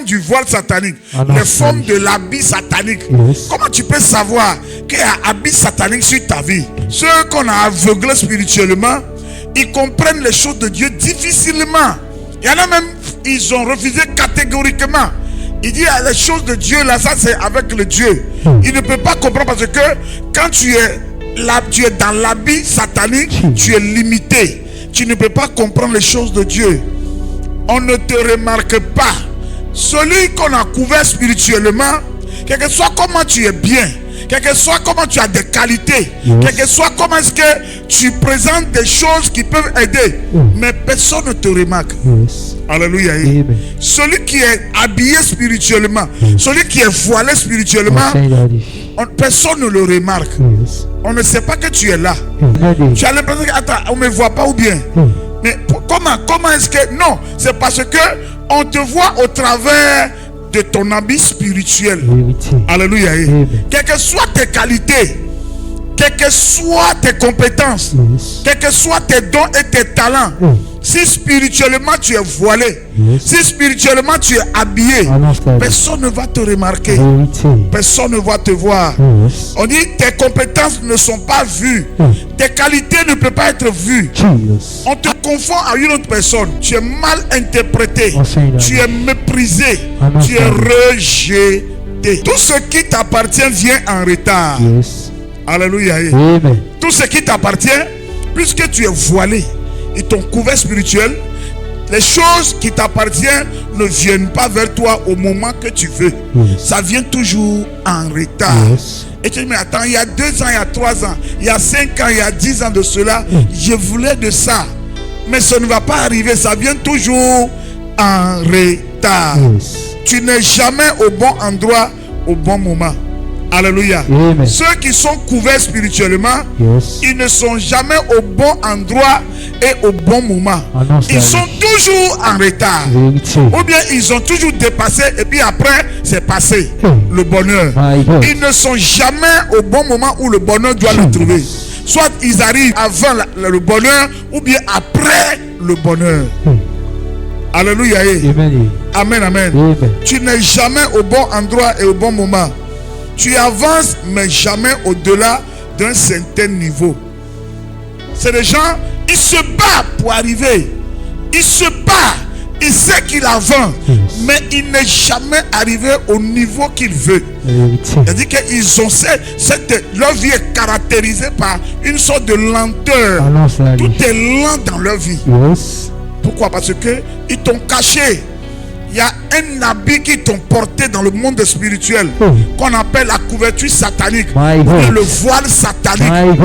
formes du voile satanique, les formes de l'habit satanique. Comment tu peux savoir qu'il y a un habit satanique sur ta vie? Ceux qu'on a aveuglés spirituellement, ils comprennent les choses de Dieu difficilement. Il y en a même, ils ont refusé catégoriquement. Il dit, les choses de Dieu, là, ça c'est avec le Dieu. Il ne peut pas comprendre parce que quand tu es dans l'habit satanique, tu es limité. Tu ne peux pas comprendre les choses de Dieu. On ne te remarque pas. Celui qu'on a couvert spirituellement, quel que soit comment tu es bien, quel que soit comment tu as des qualités, quel que soit comment est-ce que tu présentes des choses qui peuvent aider, mais personne ne te remarque. Alléluia. Celui qui est habillé spirituellement, celui qui est voilé spirituellement, personne ne le remarque. On ne sait pas que tu es là. Tu as l'impression que, attends, on ne me voit pas ou bien. Mais comment est-ce que... Non, c'est parce que on te voit au travers de ton habit spirituel. Alléluia. Quelles que soient tes qualités, quelles que soient tes compétences, quels que soient tes dons et tes talents, si spirituellement tu es voilé, si spirituellement tu es habillé, personne ne va te remarquer, personne ne va te voir. On dit tes compétences ne sont pas vues, tes qualités ne peuvent pas être vues. On te confond à une autre personne, tu es mal interprété, tu es méprisé, tu es rejeté. Tout ce qui t'appartient vient en retard. Alléluia. Tout ce qui t'appartient, puisque tu es voilé, ils t'ont couvert spirituel, les choses qui t'appartiennent ne viennent pas vers toi au moment que tu veux. Ça vient toujours en retard. Et tu dis, mais attends, il y a 2 ans, il y a 3 ans, il y a 5 ans, il y a 10 ans de cela, je voulais de ça. Mais ça ne va pas arriver, ça vient toujours en retard. Tu n'es jamais au bon endroit, au bon moment. Alléluia. Ceux qui sont couverts spirituellement, ils ne sont jamais au bon endroit et au bon moment. Ils sont toujours en retard. Ou bien ils ont toujours dépassé et puis après c'est passé le bonheur. Ils ne sont jamais au bon moment où le bonheur doit le trouver. Soit ils arrivent avant le bonheur ou bien après le bonheur. Alléluia. Amen, amen. Tu n'es jamais au bon endroit et au bon moment. Tu avances, mais jamais au-delà d'un certain niveau. C'est des gens, ils se battent pour arriver. Ils se battent. Il sait qu'il avance, mais il n'est jamais arrivé au niveau qu'il veut. C'est-à-dire qu'ils ont leur vie est caractérisée par une sorte de lenteur. Tout est lent dans leur vie. Pourquoi? Parce qu'ils t'ont caché. Il y a un habit qui t'ont porté dans le monde spirituel qu'on appelle la couverture satanique, le voile satanique.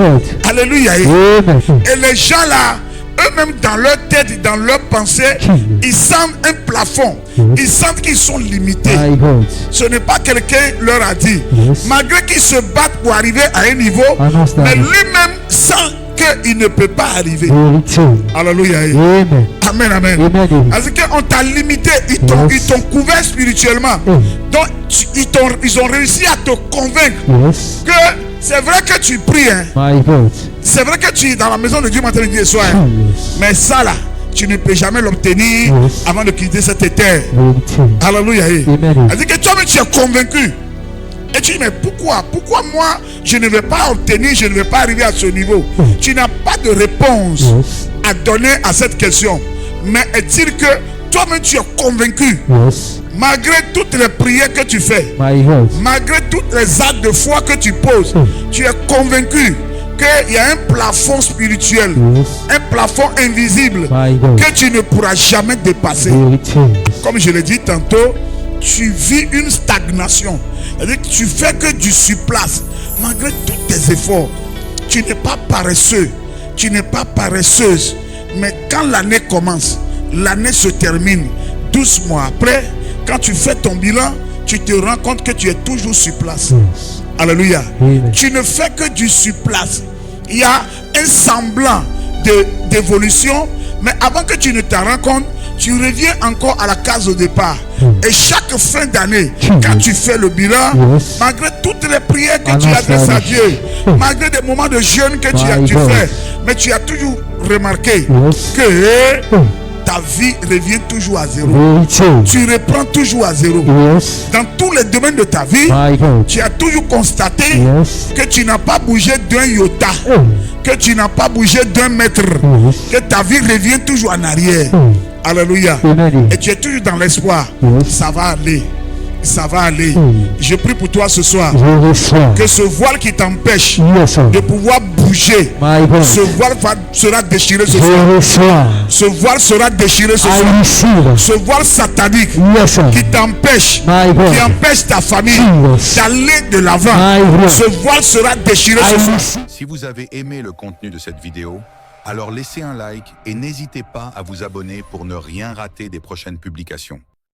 Alléluia. Et les gens là, eux-mêmes dans leur tête, dans leur pensée, ils sentent un plafond. Ils sentent qu'ils sont limités. Ce n'est pas quelqu'un leur a dit. Malgré qu'ils se battent pour arriver à un niveau, mais lui-même sent qu'il ne peut pas arriver. Alléluia. Amen, amen. Parce qu'on t'a limité, ils t'ont couvert spirituellement. Donc ils ont réussi à te convaincre que c'est vrai que tu pries, c'est vrai que tu es dans la maison de Dieu matin, midi et soir, mais ça là, tu ne peux jamais l'obtenir avant de quitter cette terre. Alléluia. C'est-à-dire que toi-même tu es convaincu. Et tu dis, mais pourquoi moi je ne vais pas obtenir, je ne vais pas arriver à ce niveau? Tu n'as pas de réponse à donner à cette question. Mais est-il que toi-même tu es convaincu, malgré toutes les prières que tu fais, malgré tous les actes de foi que tu poses, tu es convaincu qu'il y a un plafond spirituel, un plafond invisible que tu ne pourras jamais dépasser. Comme je l'ai dit tantôt, tu vis une stagnation. C'est-à-dire que tu fais que du surplace. Malgré tous tes efforts, tu n'es pas paresseux, tu n'es pas paresseuse. Mais quand l'année commence, l'année se termine, 12 mois après, quand tu fais ton bilan, tu te rends compte que tu es toujours sur place. Alléluia. Tu ne fais que du surplace. Il y a un semblant d'évolution, mais avant que tu ne te rends compte, tu reviens encore à la case de départ. Et chaque fin d'année, quand tu fais le bilan, malgré toutes les prières que tu adresses à Dieu, malgré des moments de jeûne que tu fais, mais tu as toujours remarqué que ta vie revient toujours à zéro. Vérité. Tu reprends toujours à zéro. Yes. Dans tous les domaines de ta vie, My God. tu as toujours constaté Yes. que tu n'as pas bougé d'un iota, que tu n'as pas bougé d'un mètre, Yes. que ta vie revient toujours en arrière. Alléluia. Amen. Et tu es toujours dans l'espoir. Yes. Ça va aller. Ça va aller. Je prie pour toi ce soir. Je reçois. Que ce voile qui t'empêche Yes, sir. de pouvoir bouger, My God. ce voile sera déchiré ce soir. Je reçois. Ce voile sera déchiré ce I soir. receive. Ce voile satanique Yes, sir. qui t'empêche, My God. qui empêche ta famille Jesus. d'aller de l'avant, My God. ce voile sera déchiré I ce soir. receive. Si vous avez aimé le contenu de cette vidéo, alors laissez un like et n'hésitez pas à vous abonner pour ne rien rater des prochaines publications.